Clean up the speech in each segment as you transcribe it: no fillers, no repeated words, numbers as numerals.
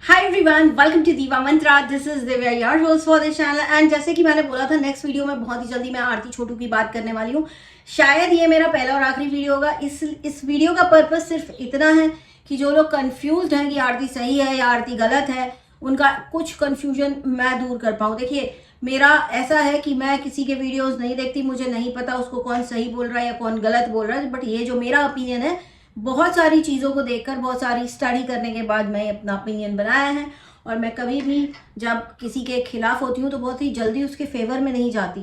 Hi everyone, welcome to Diva Mantra. This is Divya, your host for this channel. And जैसे कि मैंने बोला था, नेक्स्ट वीडियो में बहुत ही जल्दी मैं आरती छोटू की बात करने वाली हूँ। शायद ये मेरा पहला और आखिरी वीडियो होगा। इस वीडियो का पर्पस सिर्फ इतना है कि जो लोग कंफ्यूज्ड हैं कि आरती सही है या आरती गलत है, उनका कुछ कंफ्यूजन मैं दूर कर पाऊँ। देखिए, मेरा ऐसा है कि मैं किसी के वीडियोस नहीं देखती, मुझे नहीं पता उसको कौन सही बोल रहा है या कौन गलत बोल रहा है। बट ये जो मेरा ओपिनियन है, बहुत सारी चीज़ों को देखकर, बहुत सारी स्टडी करने के बाद मैं अपना ओपिनियन बनाया है। और मैं कभी भी जब किसी के खिलाफ होती हूँ तो बहुत ही जल्दी उसके फेवर में नहीं जाती,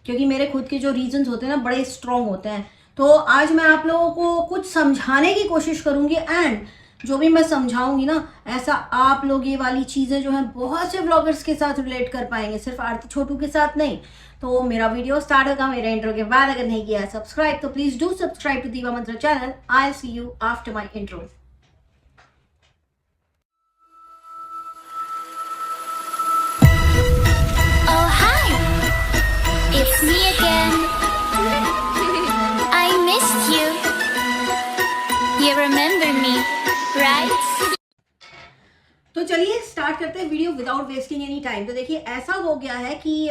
क्योंकि मेरे खुद के जो रीजंस होते हैं ना, बड़े स्ट्रॉन्ग होते हैं। तो आज मैं आप लोगों को कुछ समझाने की कोशिश करूँगी, एंड जो भी मैं समझाऊंगी ना, ऐसा आप लोग ये वाली चीज़ें जो हैं बहुत से व्लॉगर्स के साथ रिलेट कर पाएंगे, सिर्फ आरती छोटू के साथ नहीं। तो मेरा वीडियो स्टार्ट होगा मेरे इंट्रो के बाद। अगर नहीं किया है सब्सक्राइब तो please do subscribe to Diva Mantra channel. I see you after my intro. Oh, hi! It's me again. I missed you. You remember me, right? तो चलिए स्टार्ट करते हैं video without wasting any time. तो देखिए, ऐसा हो गया है कि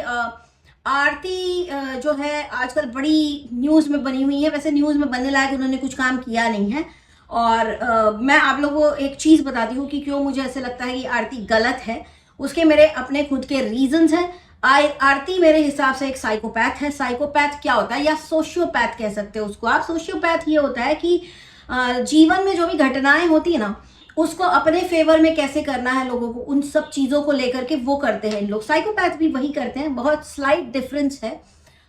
आरती जो है आजकल बड़ी न्यूज़ में बनी हुई है। वैसे न्यूज़ में बनने लायक उन्होंने कुछ काम किया नहीं है। और मैं आप लोगों को एक चीज़ बताती हूँ कि क्यों मुझे ऐसे लगता है कि आरती गलत है। उसके मेरे अपने खुद के रीजंस हैं। आरती मेरे हिसाब से एक साइकोपैथ है। साइकोपैथ क्या होता है, या सोशियोपैथ कह सकते हो उसको आप। सोशियोपैथ ये होता है कि जीवन में जो भी घटनाएं होती है ना, उसको अपने फेवर में कैसे करना है लोगों को, उन सब चीज़ों को लेकर के वो करते हैं इन लोग। साइकोपैथ भी वही करते हैं, बहुत स्लाइट डिफरेंस है।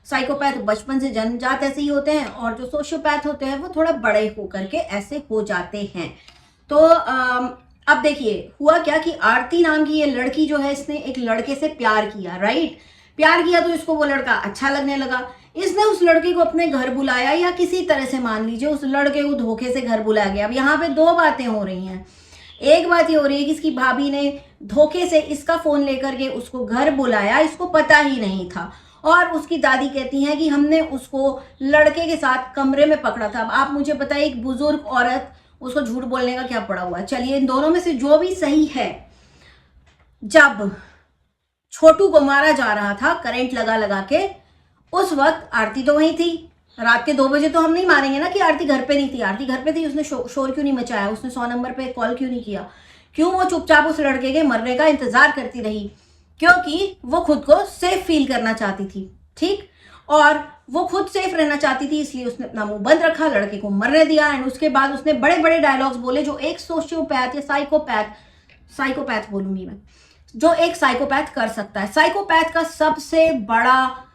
साइकोपैथ बचपन से जन्मजात ऐसे ही होते हैं, और जो सोशियोपैथ होते हैं वो थोड़ा बड़े होकर के ऐसे हो जाते हैं। तो अब देखिए, हुआ क्या कि आरती नाम की ये लड़की जो है, इसने एक लड़के से प्यार किया, राइट। प्यार किया तो इसको वो लड़का अच्छा लगने लगा। इसने उस लड़के को अपने घर बुलाया, या किसी तरह से मान लीजिए उस लड़के को धोखे से घर बुलाया गया। अब यहाँ पे दो बातें हो रही हैं। एक बात ये हो रही है कि इसकी भाभी ने धोखे से इसका फोन लेकर के उसको घर बुलाया, इसको पता ही नहीं था। और उसकी दादी कहती हैं कि हमने उसको लड़के के साथ कमरे में पकड़ा था। अब आप मुझे बताइए, एक बुजुर्ग औरत, उसको झूठ बोलने का क्या पड़ा हुआ है। चलिए, इन दोनों में से जो भी सही है, जब छोटू को मारा जा रहा था करंट लगा लगा के, उस वक्त आरती तो वहीं थी। रात के 2 बजे तो हम नहीं मानेंगे ना कि आरती घर पे नहीं थी। आरती घर पे थी, उसने शोर क्यों नहीं मचाया, उसने 100 नंबर पे कॉल क्यों नहीं किया, क्यों वो चुपचाप उस लड़के के मरने का इंतजार करती रही? क्योंकि वो खुद को सेफ फील करना चाहती थी, ठीक। और वो खुद सेफ रहना चाहती थी, इसलिए उसने अपना मुंह बंद रखा, लड़के को मरने दिया। एंड उसके बाद उसने बड़े बड़े डायलॉग्स बोले जो एक सोशियोपैथ या साइकोपैथ बोलूंगी मैं, जो एक साइकोपैथ कर सकता है। साइकोपैथ का सबसे बड़ा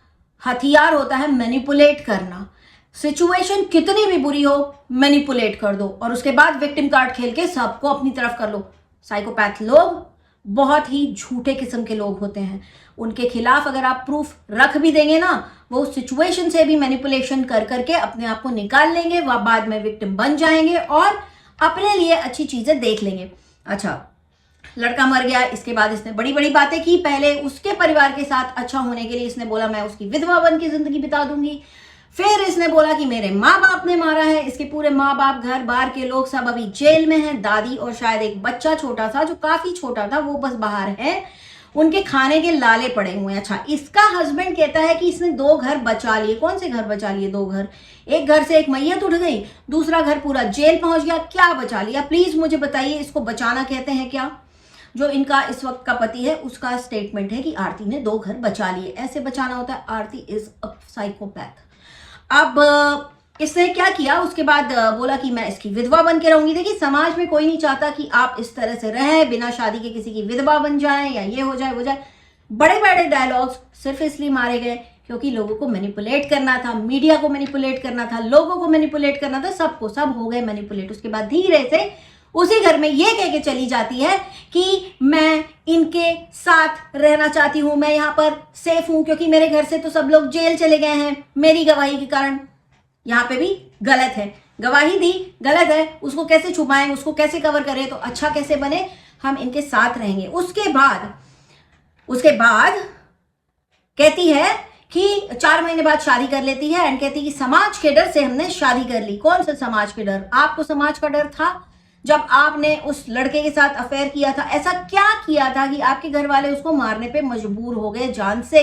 हथियार होता है मैनिपुलेट करना। सिचुएशन कितनी भी बुरी हो, मैनिपुलेट कर दो, और उसके बाद विक्टिम कार्ड खेल के सबको अपनी तरफ कर लो। साइकोपैथ लोग बहुत ही झूठे किस्म के लोग होते हैं। उनके खिलाफ अगर आप प्रूफ रख भी देंगे ना, वो उस सिचुएशन से भी मैनिपुलेशन कर करके अपने आप को निकाल लेंगे, वह बाद में विक्टिम बन जाएंगे और अपने लिए अच्छी चीजें देख लेंगे। अच्छा, लड़का मर गया, इसके बाद इसने बड़ी बड़ी बातें की। पहले उसके परिवार के साथ अच्छा होने के लिए इसने बोला मैं उसकी विधवा बन के जिंदगी बिता दूंगी। फिर इसने बोला कि मेरे माँ बाप ने मारा है। इसके पूरे माँ बाप, घर बार के लोग सब अभी जेल में हैं। दादी और शायद एक बच्चा छोटा सा, जो काफी छोटा था, वो बस बाहर है। उनके खाने के लाले पड़े हुए हैं। अच्छा, इसका हस्बैंड कहता है कि इसने 2 घर बचा लिए। कौन से घर बचा लिए? 2 घर। एक घर से एक मैयत उठ गई, दूसरा घर पूरा जेल पहुंच गया। क्या बचा लिया? प्लीज मुझे बताइए, इसको बचाना कहते हैं क्या? जो इनका इस वक्त का पति है, उसका स्टेटमेंट है कि आरती ने 2 घर बचा लिए। ऐसे बचाना होता है? आरती इज अ साइकोपैथ। अब इसने क्या किया, उसके बाद बोला कि मैं इसकी विधवा बन के रहूंगी। देखिए, समाज में कोई नहीं चाहता कि आप इस तरह से रहें, बिना शादी के किसी की विधवा बन जाएं, या ये हो जाए वो जाए। बड़े बड़े डायलॉग्स सिर्फ इसलिए मारे गए क्योंकि लोगों को मैनिपुलेट करना था, मीडिया को मैनिपुलेट करना था, लोगों को मैनिपुलेट करना था, सबको सब हो गए मैनिपुलेट। उसके बाद धीरे से उसी घर में ये कह के चली जाती है कि मैं इनके साथ रहना चाहती हूं, मैं यहां पर सेफ हूं, क्योंकि मेरे घर से तो सब लोग जेल चले गए हैं मेरी गवाही के कारण। यहां पे भी गलत है, गवाही दी गलत है, उसको कैसे छुपाएं, उसको कैसे कवर करें, तो अच्छा कैसे बने, हम इनके साथ रहेंगे। उसके बाद कहती है कि 4 महीने बाद शादी कर लेती है, एंड कहती है कि समाज के डर से हमने शादी कर ली। कौन सा समाज के डर? आपको समाज का डर था जब आपने उस लड़के के साथ अफेयर किया था? ऐसा क्या किया था कि आपके घर वाले उसको मारने पे मजबूर हो गए जान से?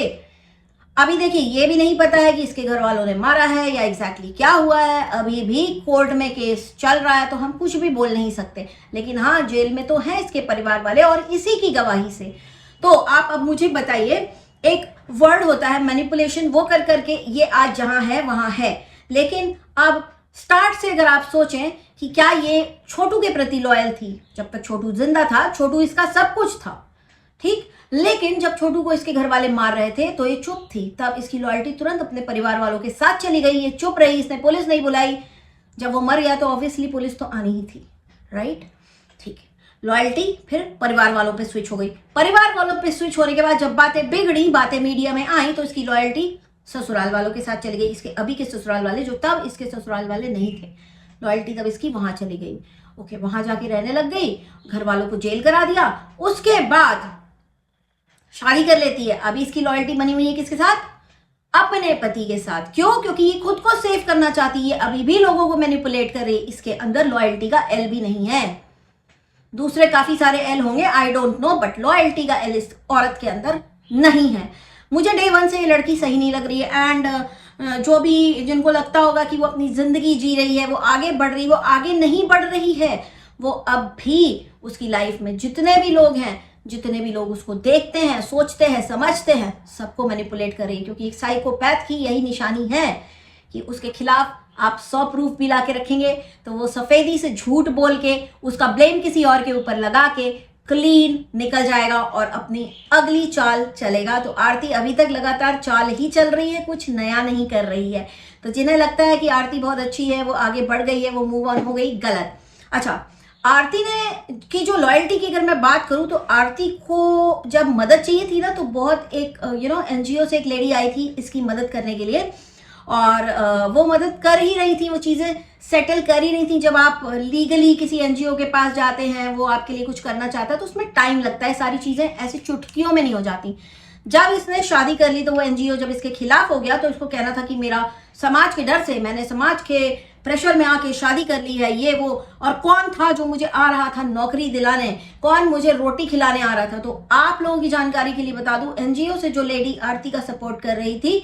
अभी देखिए, ये भी नहीं पता है कि इसके घर वालों ने मारा है या एग्जैक्टली क्या हुआ है। अभी भी कोर्ट में केस चल रहा है तो हम कुछ भी बोल नहीं सकते, लेकिन हाँ, जेल में तो हैं इसके परिवार वाले और इसी की गवाही से। तो आप अब मुझे बताइए, एक वर्ड होता है मैनिपुलेशन, वो कर करके ये आज जहां है वहां है। लेकिन अब स्टार्ट से अगर आप सोचें कि क्या ये छोटू के प्रति लॉयल थी? जब तक छोटू जिंदा था, छोटू इसका सब कुछ था, ठीक। लेकिन जब छोटू को इसके घर वाले मार रहे थे तो ये चुप थी, तब इसकी लॉयल्टी तुरंत अपने परिवार वालों के साथ चली गई। ये चुप रही, इसने पुलिस नहीं बुलाई। जब वो मर गया तो ऑब्वियसली पुलिस तो आनी ही थी, राइट? ठीक है, लॉयल्टी फिर परिवार वालों पे स्विच हो गई। परिवार वालों पे स्विच होने के बाद जब बातें बिगड़ी, बातें मीडिया में आई, तो इसकी लॉयल्टी ससुराल वालों के साथ चली गई। इसके अभी के ससुराल वाले, जो तब इसके ससुराल वाले नहीं थे, लॉयल्टी तब इसकी वहां चली गई। ओके, वहां जाके रहने लग गई, घर वालों को जेल करा दिया, उसके बाद शादी कर लेती है। अभी इसकी लॉयल्टी बनी हुई है किसके साथ? अपने पति के साथ। क्यों? क्योंकि ये खुद को सेव करना चाहती है, अभी भी लोगों को मैनिपुलेट कर रही है। इसके अंदर लॉयल्टी का एल भी नहीं है। दूसरे काफी सारे एल होंगे, I don't know, but loyalty का एल इस औरत के अंदर नहीं है। मुझे डे वन से ये लड़की सही नहीं लग रही है। एंड जो भी जिनको लगता होगा कि वो अपनी जिंदगी जी रही है, वो आगे बढ़ रही, वो आगे नहीं बढ़ रही है। वो अब भी उसकी लाइफ में जितने भी लोग हैं, जितने भी लोग उसको देखते हैं, सोचते हैं, समझते हैं, सबको मैनिपुलेट कर रही है। क्योंकि एक साइकोपैथ की यही निशानी है कि उसके खिलाफ आप 100 प्रूफ भी ला के रखेंगे तो वो सफेदी से झूठ बोल के उसका ब्लेम किसी और के ऊपर लगा के क्लीन निकल जाएगा और अपनी अगली चाल चलेगा। तो आरती अभी तक लगातार चाल ही चल रही है, कुछ नया नहीं कर रही है। तो जिन्हें लगता है कि आरती बहुत अच्छी है, वो आगे बढ़ गई है, वो मूव ऑन हो गई, गलत। अच्छा, आरती ने की जो लॉयल्टी की अगर मैं बात करूं तो आरती को जब मदद चाहिए थी ना, तो बहुत एक एनजीओ से एक लेडी आई थी इसकी मदद करने के लिए, और वो मदद कर ही रही थी, वो चीज़ें सेटल कर ही रही थी। जब आप लीगली किसी एनजीओ के पास जाते हैं, वो आपके लिए कुछ करना चाहता है, तो उसमें टाइम लगता है। सारी चीज़ें ऐसी चुटकियों में नहीं हो जाती। जब इसने शादी कर ली तो वो एनजीओ जब इसके खिलाफ हो गया, तो इसको कहना था कि मेरा समाज के डर से, मैंने समाज के प्रेशर में आके शादी कर ली है, ये वो। और कौन था जो मुझे आ रहा था नौकरी दिलाने, कौन मुझे रोटी खिलाने आ रहा था? तो आप लोगों की जानकारी के लिए बता दूं, एनजीओ से जो लेडी आरती का सपोर्ट कर रही थी,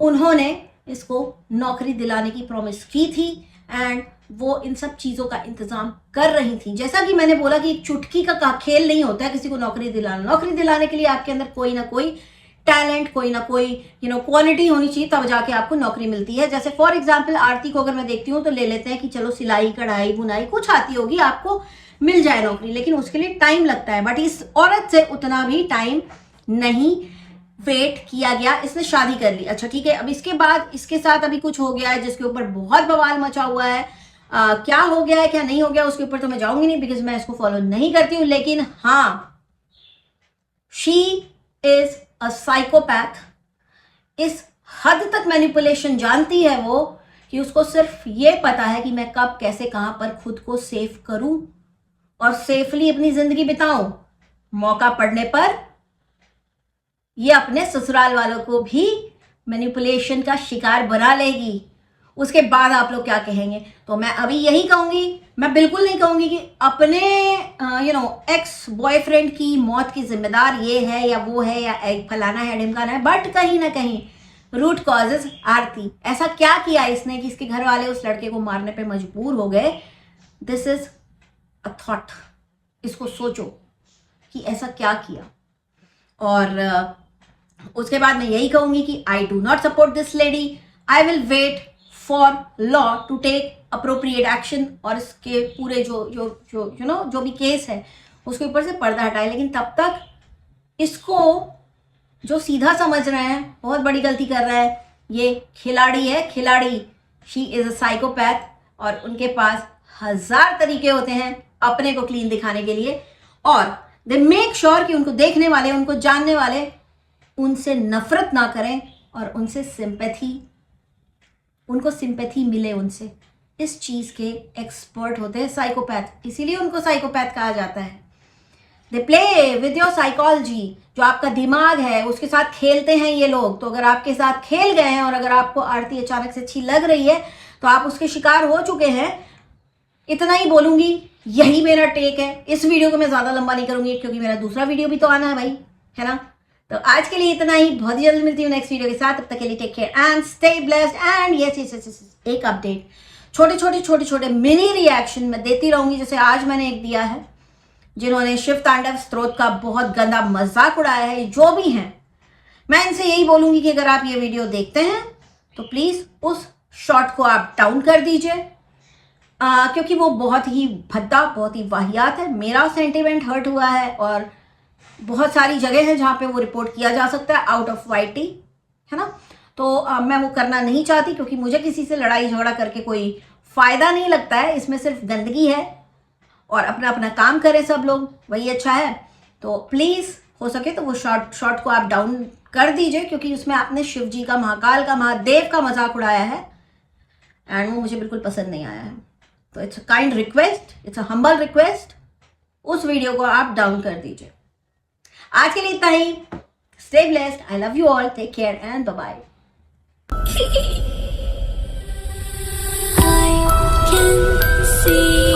उन्होंने इसको नौकरी दिलाने की प्रॉमिस की थी एंड वो इन सब चीज़ों का इंतजाम कर रही थी। जैसा कि मैंने बोला कि एक चुटकी का खेल नहीं होता है किसी को नौकरी दिलाना। नौकरी दिलाने के लिए आपके अंदर कोई ना कोई टैलेंट, कोई ना कोई क्वालिटी होनी चाहिए, तब जाके आपको नौकरी मिलती है। जैसे फॉर एग्जाम्पल आरती को अगर मैं देखती हूँ तो ले लेते हैं कि चलो सिलाई, कढ़ाई, बुनाई कुछ आती होगी, आपको मिल जाए नौकरी, लेकिन उसके लिए टाइम लगता है। बट इस औरत से उतना भी टाइम नहीं वेट किया गया, इसने शादी कर ली। अच्छा ठीक है, अब इसके बाद इसके साथ अभी कुछ हो गया है जिसके ऊपर बहुत बवाल मचा हुआ है। क्या हो गया है, क्या नहीं हो गया, उसके ऊपर तो मैं जाऊंगी नहीं, बिकॉज मैं इसको फॉलो नहीं करती हूँ। लेकिन हाँ, शी इज अ साइकोपैथ। इस हद तक मैनिपुलेशन जानती है वो कि उसको सिर्फ ये पता है कि मैं कब, कैसे, कहां पर खुद को सेफ करूं और सेफली अपनी जिंदगी बिताऊं। मौका पड़ने पर ये अपने ससुराल वालों को भी मैनिपुलेशन का शिकार बना लेगी। उसके बाद आप लोग क्या कहेंगे? तो मैं अभी यही कहूंगी, मैं बिल्कुल नहीं कहूंगी कि अपने एक्स बॉयफ्रेंड की मौत की जिम्मेदार ये है या वो है या फलाना है, ढिमकाना है, बट कहीं ना कहीं रूट कॉजेज आरती। ऐसा क्या किया इसने कि इसके घर वाले उस लड़के को मारने पे मजबूर हो गए? This is a thought. इसको सोचो कि ऐसा क्या किया। और उसके बाद मैं यही कहूंगी कि I do not support this lady. I will wait for law to take appropriate action और इसके पूरे जो भी केस है उसके ऊपर से पर्दा हटाए। लेकिन तब तक इसको जो सीधा समझ रहे हैं बहुत बड़ी गलती कर रहा है। ये खिलाड़ी है, खिलाड़ी। शी इज अ साइकोपैथ और उनके पास 1000 तरीके होते हैं अपने को क्लीन दिखाने के लिए, और दे मेक श्योर कि उनको देखने वाले, उनको जानने वाले उनसे नफरत ना करें और उनसे उनको सिंपैथी मिले उनसे। इस चीज के एक्सपर्ट होते हैं साइकोपैथ, इसीलिए उनको साइकोपैथ कहा जाता है। They play with your psychology. जो आपका दिमाग है उसके साथ खेलते हैं ये लोग। तो अगर आपके साथ खेल गए हैं और अगर आपको आरती अचानक से अच्छी लग रही है तो आप उसके शिकार हो चुके हैं। इतना ही बोलूंगी, यही मेरा टेक है। इस वीडियो को मैं ज़्यादा लंबा नहीं करूंगी क्योंकि मेरा दूसरा वीडियो भी तो आना है भाई, है ना। तो आज के लिए इतना ही, बहुत ही जल्द मिलती हूँ नेक्स्ट वीडियो के साथ। तब तक के लिए take care and stay blessed. And yes, एक अपडेट, छोटे छोटे मिनी रिएक्शन मैं देती रहूंगी। जैसे आज मैंने एक दिया है, जिन्होंने शिव तांडव स्तोत्र का बहुत गंदा मजाक उड़ाया है, जो भी हैं, मैं इनसे यही बोलूंगी कि अगर आप ये वीडियो देखते हैं तो प्लीज उस शॉट को आप डाउन कर दीजिए, क्योंकि वो बहुत ही भद्दा, बहुत ही वाहियात है। मेरा सेंटिमेंट हर्ट हुआ है और बहुत सारी जगह है जहाँ पे वो रिपोर्ट किया जा सकता है आउट ऑफ YT, है ना। तो मैं वो करना नहीं चाहती क्योंकि मुझे किसी से लड़ाई झगड़ा करके कोई फायदा नहीं लगता है, इसमें सिर्फ गंदगी है। और अपना अपना काम करें सब लोग, वही अच्छा है। तो प्लीज़ हो सके तो वो शॉट को आप डाउन कर दीजिए, क्योंकि उसमें आपने शिव जी का, महाकाल का, महादेव का मजाक उड़ाया है एंड वो मुझे बिल्कुल पसंद नहीं आया है। तो it's a kind request, it's a humble request, उस वीडियो को आप डाउन कर दीजिए। आज के लिए इतना ही। Stay blessed, I love you all, take care and bye bye. I can see